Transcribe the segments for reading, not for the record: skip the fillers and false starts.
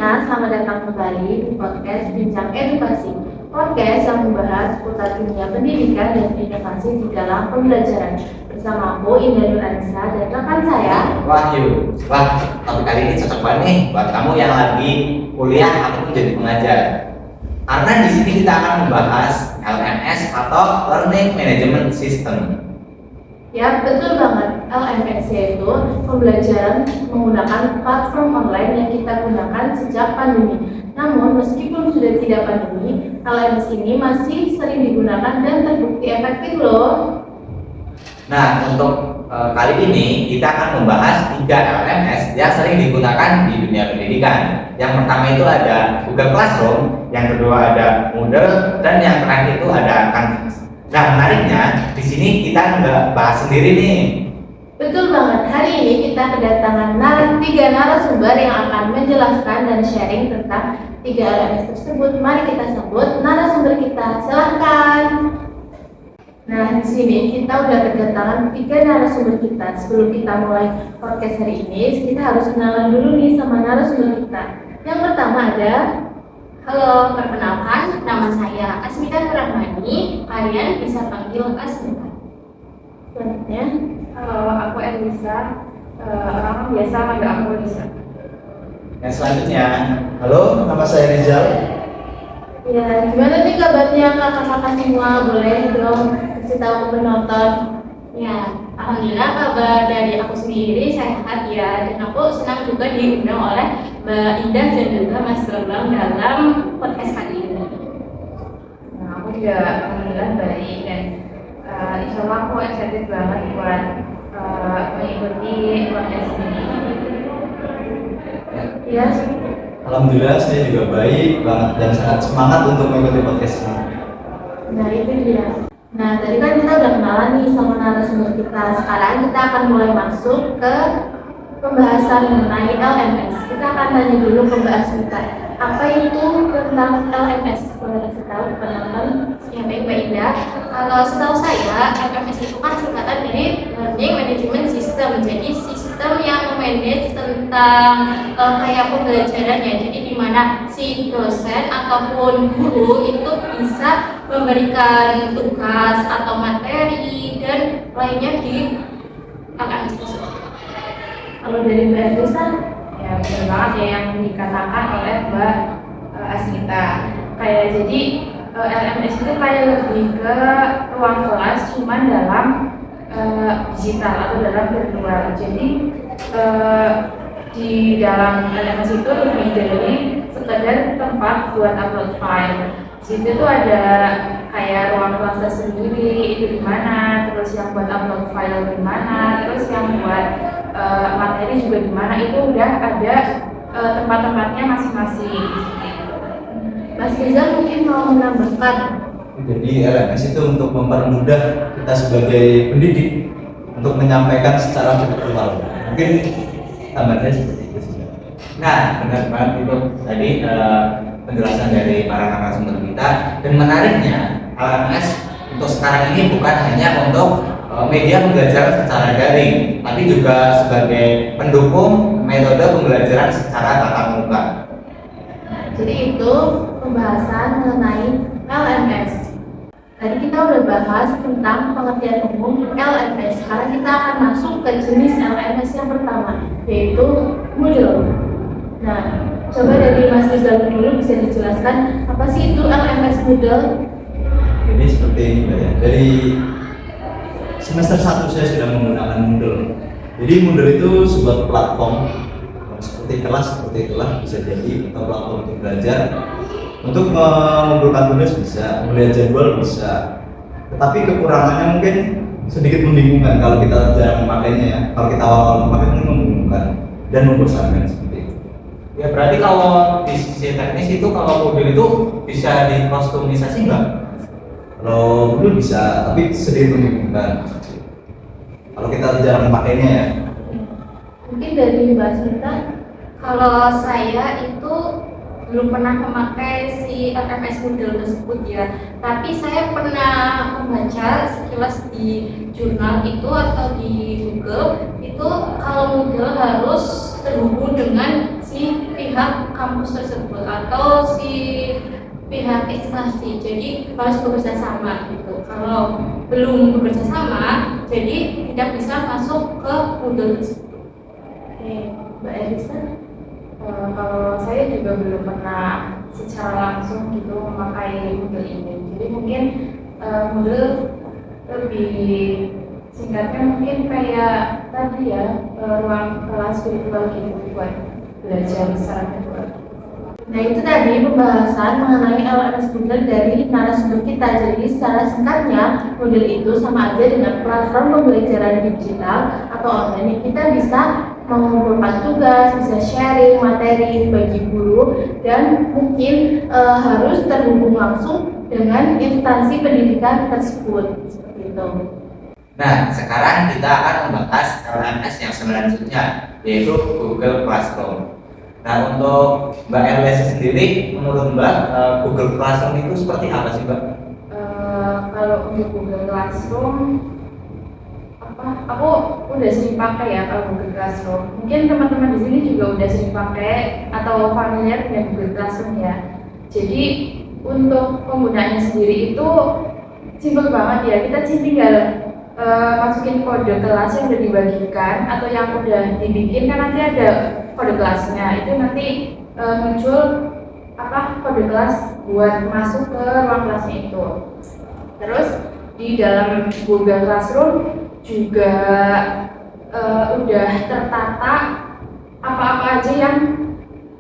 semuanya, selamat datang kembali di podcast Bincang Edukasi. Podcast yang membahas seputar dunia pendidikan dan inovasi di dalam pembelajaran. Bersama aku Indah Nur Anissa dan rekan saya Wahyu. Wah, topik kali ini cocok banget nih buat kamu yang lagi kuliah ataupun jadi pengajar. Karena di sini kita akan membahas LMS atau Learning Management System. Ya, betul banget. LMS yaitu pembelajaran menggunakan platform online yang kita gunakan sejak pandemi. Namun, meskipun sudah tidak pandemi, LMS ini masih sering digunakan dan terbukti efektif loh. Nah, untuk kali ini kita akan membahas 3 LMS yang sering digunakan di dunia pendidikan. Yang pertama itu ada Google Classroom, yang kedua ada Moodle, dan yang terakhir itu ada Canvas. Nah, menariknya di sini kita nggak bahas sendiri nih. Betul banget, hari ini kita kedatangan 3 narasumber yang akan menjelaskan dan sharing tentang 3 LMS tersebut. Mari kita sebut narasumber kita, silahkan. Nah, di sini kita udah kedatangan 3 narasumber kita. Sebelum kita mulai podcast hari ini, kita harus kenalan dulu nih sama narasumber kita. Yang pertama ada, halo, perkenalkan, nama saya Asmita Nurrahmani. Kalian bisa panggil Asmita. selanjutnya. Halo, aku Elisa. Orang biasa manggil aku Elisa. Yang selanjutnya, Halo, nama saya Rizal. Ya, gimana nih kabarnya kakak-kakak semua? Boleh dong kasih tahu ke penonton. Ya, alhamdulillah kabar dari aku sendiri sehat ya. Dan aku senang juga diundang oleh Mbak Indah dan juga Mas Bambang dalam podcast kali ini. Nah, aku juga alhamdulillah baik dan insya Allah aku excited banget buat mengikuti podcast ini. Ya, Alhamdulillah saya juga baik banget dan sangat semangat untuk mengikuti podcast ini. nah itu dia. Nah, tadi kan kita udah kenalan nih sama narasumber kita. Sekarang kita akan mulai masuk ke pembahasan mengenai LMS. Kita akan tanya dulu ke Mbak Asmita, apa itu tentang LMS? Boleh kasih tahu ke penonton? Ya baik Mbak Indah, kalau setahu saya LMS itu kan singkatan dari Learning Management System. Jadi sistem yang memanage tentang kayak pembelajaran ya. Jadi di mana si dosen ataupun guru itu bisa memberikan tugas atau materi dan lainnya di LMS tersebut. Kalau dari Mbak Risa, Ya benar banget ya yang dikatakan oleh Mbak Asmita. Kayak jadi LMS itu kayak lebih ke ruang kelas cuman dalam digital atau dalam virtual. Jadi di dalam LMS itu lebih dari sekedar tempat buat upload file. Di situ tuh ada kayak ruang kelas tersendiri itu di mana, terus yang buat upload file di mana, terus yang buat materi juga di mana, itu udah ada tempat-tempatnya masing-masing. Mas Rizal mungkin mau menambahkan. Jadi LMS itu untuk mempermudah kita sebagai pendidik untuk menyampaikan secara virtual. Mungkin tambahannya seperti itu sih. nah benar banget itu tadi penjelasan dari para narasumber kita. Dan menariknya LMS untuk sekarang ini bukan hanya untuk media pembelajaran secara daring, tapi juga sebagai pendukung metode pembelajaran secara tatap muka. Jadi itu pembahasan mengenai LMS. Tadi kita udah bahas tentang pengertian umum LMS. Sekarang kita akan masuk ke jenis LMS yang pertama, yaitu Moodle. Nah, coba dari Mas Rizal dulu bisa dijelaskan apa sih itu LMS Moodle? Jadi seperti ini Mbak ya. Dari semester 1 saya sudah menggunakan Moodle. Jadi Moodle itu sebuah platform seperti kelas, seperti itulah bisa jadi, atau platform untuk belajar. Untuk mengumpulkan tugas bisa, melihat jadwal bisa. Tetapi kekurangannya mungkin sedikit membingungkan kalau kita jarang memakainya ya. Kalau kita awal-awal memakainya membingungkan dan membosankan seperti itu. Ya berarti kalau di sisi teknis itu kalau mobil itu bisa dikustomisasi nggak? Kalau dulu bisa, tapi sedikit membingungkan. Kalau kita jarang memakainya ya. Mungkin dari Mbak Asmita. Kalau saya itu belum pernah memakai si LMS Moodle tersebut ya, tapi saya pernah membaca sekilas di jurnal itu atau di Google itu kalau Moodle harus terhubung dengan si pihak kampus tersebut atau si pihak instansi. Jadi harus bekerja sama gitu. Kalau belum bekerja sama, jadi tidak bisa masuk ke Moodle tersebut. Oke, Mbak Elisa. Kalau saya juga belum pernah secara langsung gitu memakai Moodle ini. Jadi mungkin Moodle lebih singkatnya mungkin kayak tadi ya, ruang kelas virtual gitu buat belajar secara virtual. Nah, itu tadi pembahasan mengenai LMS Moodle dari narasumber kita. Jadi secara singkatnya, Moodle itu sama aja dengan platform pembelajaran digital atau online yang kita bisa mengumpulkan tugas, bisa sharing materi bagi guru, dan mungkin harus terhubung langsung dengan instansi pendidikan tersebut. Seperti itu. Nah, sekarang kita akan membahas LMS yang selanjutnya, yaitu Google Classroom. Nah, untuk Mbak Elisa sendiri, menurut Mbak, Google Classroom itu seperti apa sih, Mbak? Kalau untuk Google Classroom, aku udah sering pakai ya kalau Google Classroom. Mungkin teman-teman di sini juga udah sering pakai atau familiar dengan Google Classroom ya. Jadi untuk penggunaannya sendiri itu simpel banget ya. Kita tinggal masukin kode kelas yang udah dibagikan atau yang udah dibikin, kan nanti ada kode kelasnya. Itu nanti muncul kode kelas buat masuk ke ruang kelasnya itu. Terus di dalam Google Classroom juga udah tertata apa-apa aja yang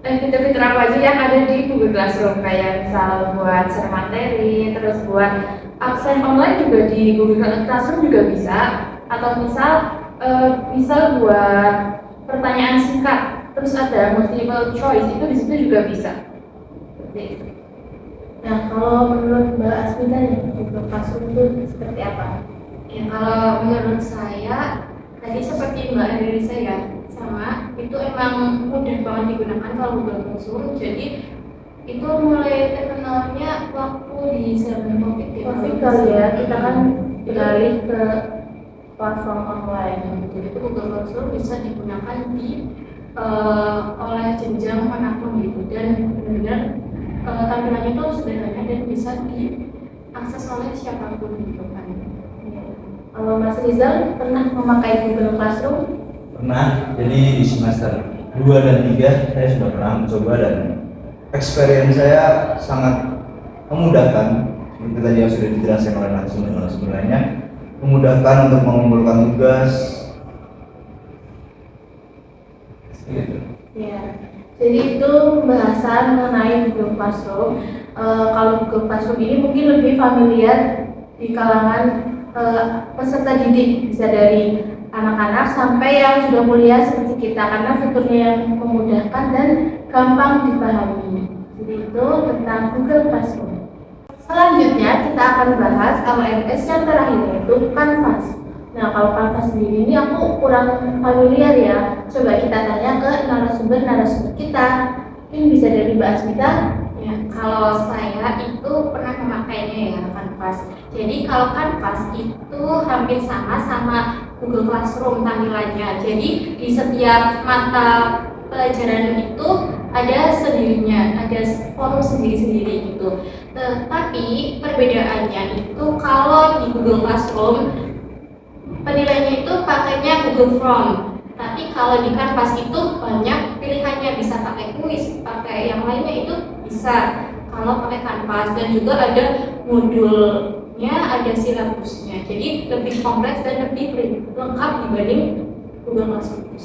fitur-fitur apa aja yang ada di Google Classroom, kayak misal buat share materi, terus buat absen online juga di Google Classroom juga bisa, atau misal buat pertanyaan singkat, terus ada multiple choice, itu di situ juga bisa. Nah, kalau menurut Mbak Asmita nih, Google Classroom itu seperti apa? Ya, kalau menurut saya tadi seperti Mbak Elisa ya, sama itu emang mudah banget digunakan kalau Google Classroom. Jadi itu mulai terkenalnya waktu di zaman COVID kali ya, kita kan beralih ke platform online. Jadi itu Google Classroom bisa digunakan oleh jenjang manapun gitu, dan benar-benar tampilannya itu sederhana dan bisa diakses oleh siapapun gitu kan. Kalau Mas Rizal pernah memakai Google Classroom? Pernah, jadi di semester 2 dan 3 saya sudah pernah mencoba dan experience saya sangat memudahkan. Seperti tadi yang sudah dijelaskan oleh narasumber lainnya, memudahkan untuk mengumpulkan tugas. Gitu. Ya, jadi itu pembahasan mengenai Google Classroom. Kalau Google Classroom ini mungkin lebih familiar di kalangan peserta didik, bisa dari anak-anak sampai yang sudah kuliah seperti kita, karena fiturnya yang memudahkan dan gampang dipahami. Jadi itu tentang Google Classroom. Selanjutnya kita akan bahas LMS yang terakhir, yaitu Canvas. Nah, kalau Canvas sendiri ini aku kurang familiar ya. Coba kita tanya ke narasumber kita. Mungkin bisa dari Mbak Asmita. Ya, kalau saya itu pernah memakainya ya, Canvas. Jadi kalau Canvas itu hampir sama Google Classroom tampilannya. Jadi di setiap mata pelajaran itu ada sendirinya, ada forum sendiri-sendiri gitu. Tetapi perbedaannya itu kalau di Google Classroom penilaiannya itu pakainya Google Form. Tapi kalau di Canvas itu banyak pilihannya, bisa pakai kuis, pakai yang lainnya itu bisa kalau pakai Canvas, dan juga ada modulnya, ada silabusnya. Jadi lebih kompleks dan lebih lengkap dibanding Google Classroom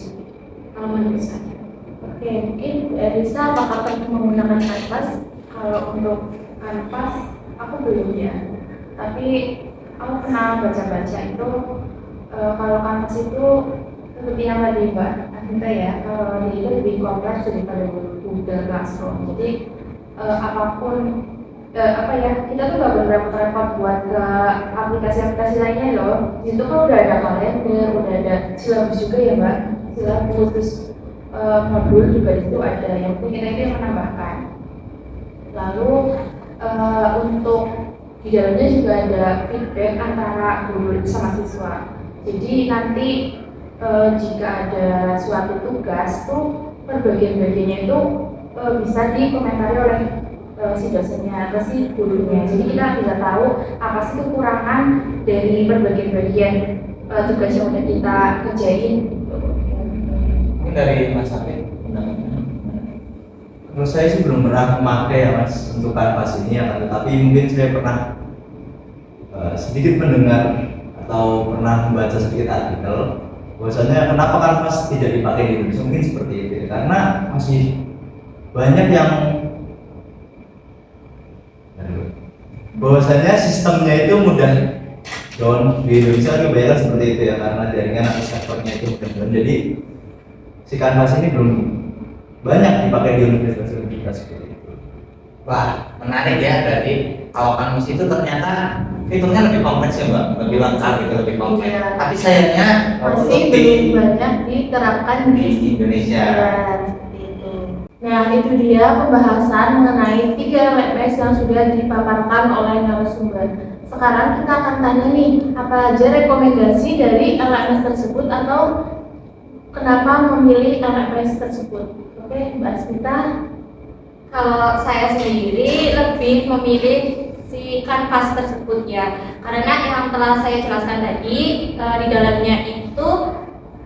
kalau menurut saya. Oke, mungkin Elisa apakah pernah menggunakan Canvas? Kalau untuk Canvas aku belum ya, tapi aku pernah baca-baca itu kalau Canvas itu seperti yang tadi Mbak Asmita ya, dia itu lebih kompleks daripada Google Classroom. Jadi apapun kita tuh gak perlu repot-repot buat ke aplikasi-aplikasi lainnya loh. Di situ kan udah ada kalender, udah ada silabus juga ya Mbak, silabus, terus modul juga di situ ada. Yang penting kita itu yang menambahkan. Lalu untuk di dalamnya juga ada feedback antara guru sama siswa. Jadi nanti jika ada suatu tugas tuh perbagian-bagiannya itu bisa dikomentari oleh si dosennya atau si gurunya. Jadi kita bisa tahu apa sih kekurangan dari berbagai bagian tugas yang udah kita kerjain. Mungkin dari Mas Afif. Menurut saya sih belum pernah memakai ya Mas untuk kanvas ini ya, tapi mungkin saya pernah sedikit mendengar atau pernah membaca sedikit artikel bahwasanya kenapa kanvas tidak dipakai di Indonesia, mungkin seperti itu karena masih banyak yang bahwasanya sistemnya itu mudah down di Indonesia kebanyakan seperti itu ya, karena jaringan atau servernya itu mudah down. Jadi si kanvas ini belum banyak dipakai di universitas seperti itu. Wah, menarik ya. Berarti kalau kanvas itu ternyata fiturnya lebih kompleks ya Mbak, lebih lengkap gitu, lebih kompleks. Iya. Tapi sayangnya Masih untuk belum banyak diterapkan di Indonesia. Ya, seperti itu. Nah, itu dia pembahasan mengenai 3 LMS yang sudah dipaparkan oleh narasumber. Sekarang kita akan tanya nih, apa aja rekomendasi dari LMS tersebut atau kenapa memilih LMS tersebut? Oke, Mbak Asmita. Kalau saya sendiri lebih memilih si kanvas tersebut ya, karena yang telah saya jelaskan tadi di dalamnya itu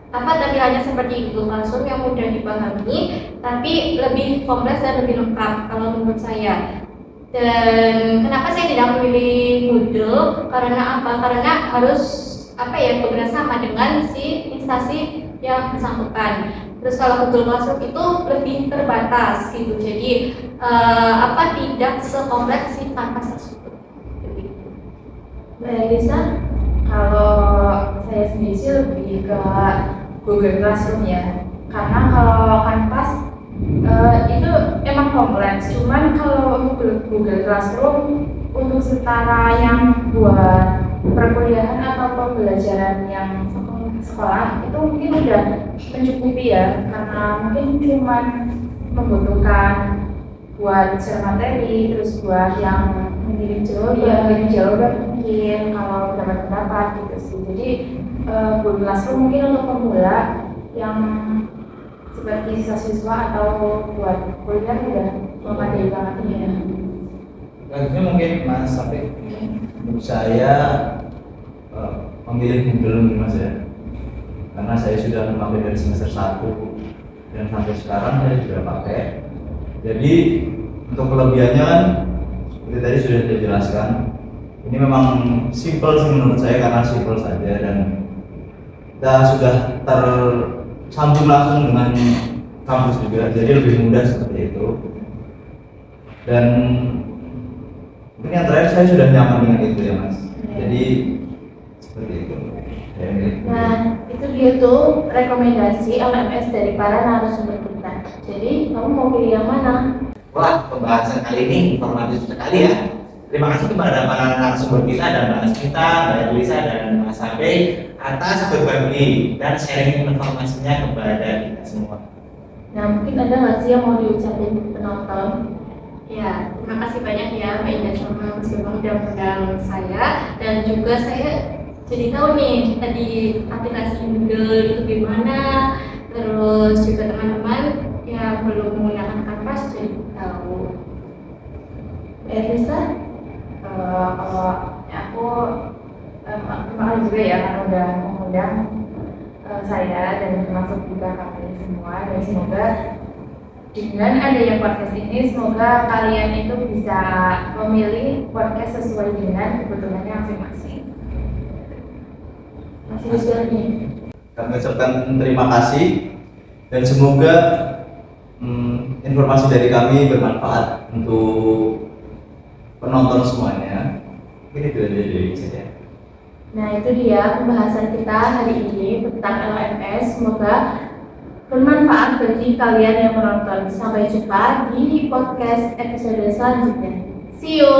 tampilannya seperti itu, langsung yang mudah dipahami, tapi lebih kompleks dan lebih lengkap kalau menurut saya. Dan kenapa saya tidak memilih Moodle? Karena apa? Karena harus bekerjasama dengan si instansi yang bersangkutan. Terus kalau Google Classroom itu lebih terbatas gitu, jadi tidak sekompleks si kanvas tersebut. Mbak Elisa. Kalau saya sendiri sih lebih ke Google Classroom ya, karena kalau kanvas itu emang kompleks, cuman kalau Google Classroom untuk setara yang buat perkuliahan atau pembelajaran yang sekolah itu mungkin udah mencukupi ya, karena mungkin cuman membutuhkan buat share materi, terus buat yang mengirim jawaban mungkin kalau dapat pendapat gitu sih. Jadi Google Classroom mungkin untuk pemula yang seperti siswa atau buat kuliah udah memadai banget ya. Selanjutnya mungkin Mas Afif, menurut saya memilih Moodle Mas ya, karena saya sudah memakai dari semester 1 dan sampai sekarang saya sudah pakai. Jadi untuk kelebihannya kan seperti tadi sudah saya jelaskan, ini memang simple sih menurut saya, karena simple saja dan kita sudah tersambung langsung dengan kampus juga, jadi lebih mudah seperti itu. Dan mungkin yang terakhir saya sudah nyaman dengan itu ya Mas. Jadi seperti itu. Nah, itu dia tuh rekomendasi LMS dari para narasumber kita. Jadi, kamu mau pilih yang mana? Wah, pembahasan kali ini informatif sekali ya. Terima kasih kepada para narasumber kita, dan Mbak Asmita, Mbak Elisa, dan Mas Abe atas berbagi dan sharing informasinya kepada kita semua. Nah, mungkin ada nggak sih yang mau diucapin penonton? Ya, terima kasih banyak ya Mbak Indah sama Mas Bambang udah mengundang saya, dan juga saya jadi tahu nih tadi aplikasi Moodle itu gimana, terus juga teman-teman yang belum menggunakan kanvas jadi tahu. Elisa? Kalau aku terima kasih juga ya karena udah mengundang saya dan termasuk juga kalian semua, dan semoga dengan adanya podcast ini semoga kalian itu bisa memilih podcast sesuai dengan kebutuhannya masing-masing. Masih bisa nih. Kami ucapkan terima kasih dan semoga informasi dari kami bermanfaat untuk penonton semuanya. Mungkin itu aja dari saya. Nah, itu dia pembahasan kita hari ini tentang LMS. Semoga bermanfaat bagi kalian yang menonton. Sampai jumpa di podcast episode selanjutnya. See you.